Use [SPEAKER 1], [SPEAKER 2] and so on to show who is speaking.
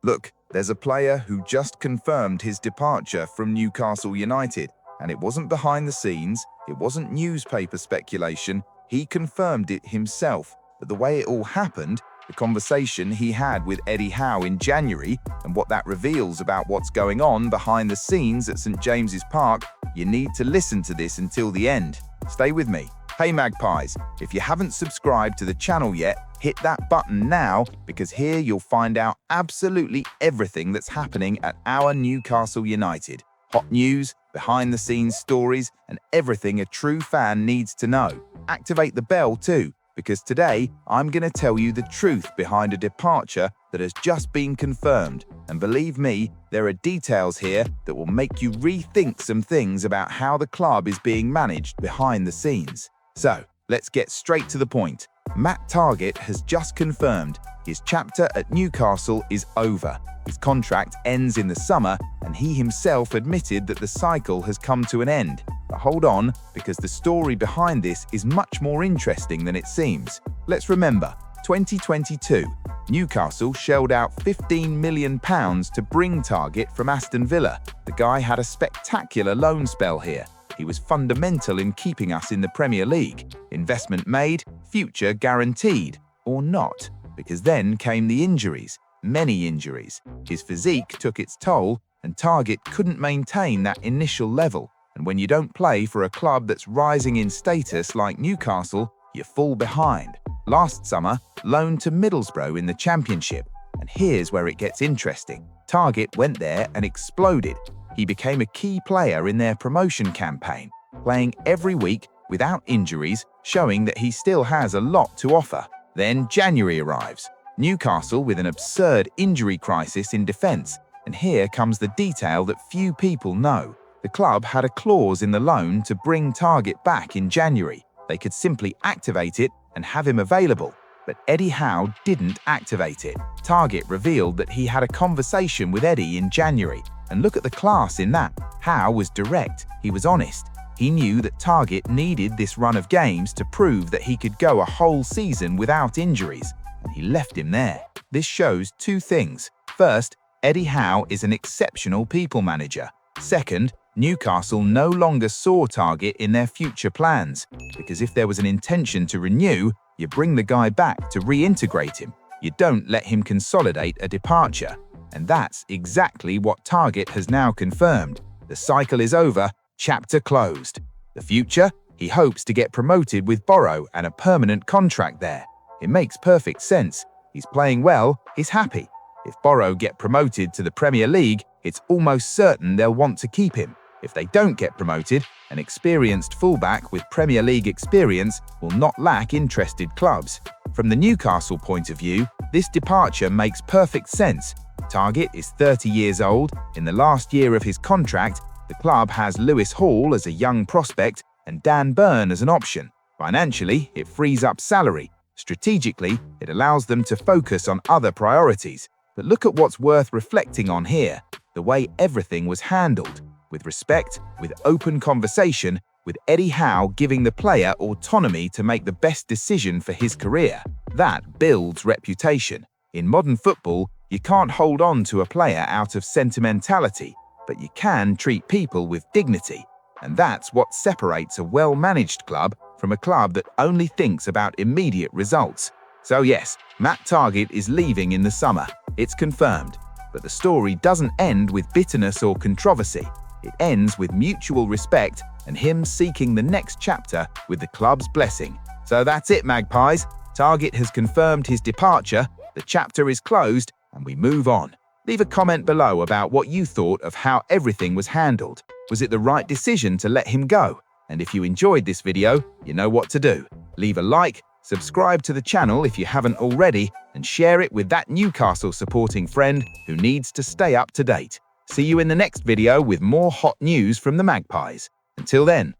[SPEAKER 1] Look, there's a player who just confirmed his departure from Newcastle United, and it wasn't behind the scenes, it wasn't newspaper speculation, he confirmed it himself. But the way it all happened, the conversation he had with Eddie Howe in January, and what that reveals about what's going on behind the scenes at St James's Park, you need to listen to this until the end. Stay with me. Hey Magpies, if you haven't subscribed to the channel yet, hit that button now, because here you'll find out absolutely everything that's happening at our Newcastle United. Hot news, behind-the-scenes stories, and everything a true fan needs to know. Activate the bell too, because today I'm going to tell you the truth behind a departure that has just been confirmed. And believe me, there are details here that will make you rethink some things about how the club is being managed behind the scenes. So, let's get straight to the point. Matt Targett has just confirmed his chapter at Newcastle is over. His contract ends in the summer, and he himself admitted that the cycle has come to an end. But hold on, because the story behind this is much more interesting than it seems. Let's remember, 2022, Newcastle shelled out £15 million to bring Targett from Aston Villa. The guy had a spectacular loan spell here. He was fundamental in keeping us in the Premier League. Investment made, future guaranteed. Or not, because then came the injuries. Many injuries. His physique took its toll, and Targett couldn't maintain that initial level. And when you don't play for a club that's rising in status like Newcastle, you fall behind. Last summer, loaned to Middlesbrough in the Championship. And here's where it gets interesting. Targett went there and exploded. He became a key player in their promotion campaign, playing every week without injuries, showing that he still has a lot to offer. Then January arrives. Newcastle with an absurd injury crisis in defence, and here comes the detail that few people know. The club had a clause in the loan to bring Targett back in January. They could simply activate it and have him available, but Eddie Howe didn't activate it. Targett revealed that he had a conversation with Eddie in January, and look at the class in that. Howe was direct, he was honest. He knew that Targett needed this run of games to prove that he could go a whole season without injuries, and he left him there. This shows two things. First, Eddie Howe is an exceptional people manager. Second, Newcastle no longer saw Targett in their future plans, because if there was an intention to renew, you bring the guy back to reintegrate him. You don't let him consolidate a departure. And that's exactly what Targett has now confirmed. The cycle is over, chapter closed. The future? He hopes to get promoted with Borough and a permanent contract there. It makes perfect sense. He's playing well, he's happy. If Borough get promoted to the Premier League, it's almost certain they'll want to keep him. If they don't get promoted, an experienced fullback with Premier League experience will not lack interested clubs. From the Newcastle point of view, this departure makes perfect sense. Targett is 30 years old. In the last year of his contract, the club has Lewis Hall as a young prospect and Dan Burn as an option. Financially, it frees up salary. Strategically, it allows them to focus on other priorities. But look at what's worth reflecting on here. The way everything was handled. With respect, with open conversation, with Eddie Howe giving the player autonomy to make the best decision for his career. That builds reputation. In modern football, you can't hold on to a player out of sentimentality, but you can treat people with dignity. And that's what separates a well-managed club from a club that only thinks about immediate results. So yes, Matt Targett is leaving in the summer. It's confirmed. But the story doesn't end with bitterness or controversy. It ends with mutual respect and him seeking the next chapter with the club's blessing. So that's it, Magpies. Targett has confirmed his departure, the chapter is closed, and we move on. Leave a comment below about what you thought of how everything was handled. Was it the right decision to let him go? And if you enjoyed this video, you know what to do. Leave a like, subscribe to the channel if you haven't already, and share it with that Newcastle supporting friend who needs to stay up to date. See you in the next video with more hot news from the Magpies. Until then,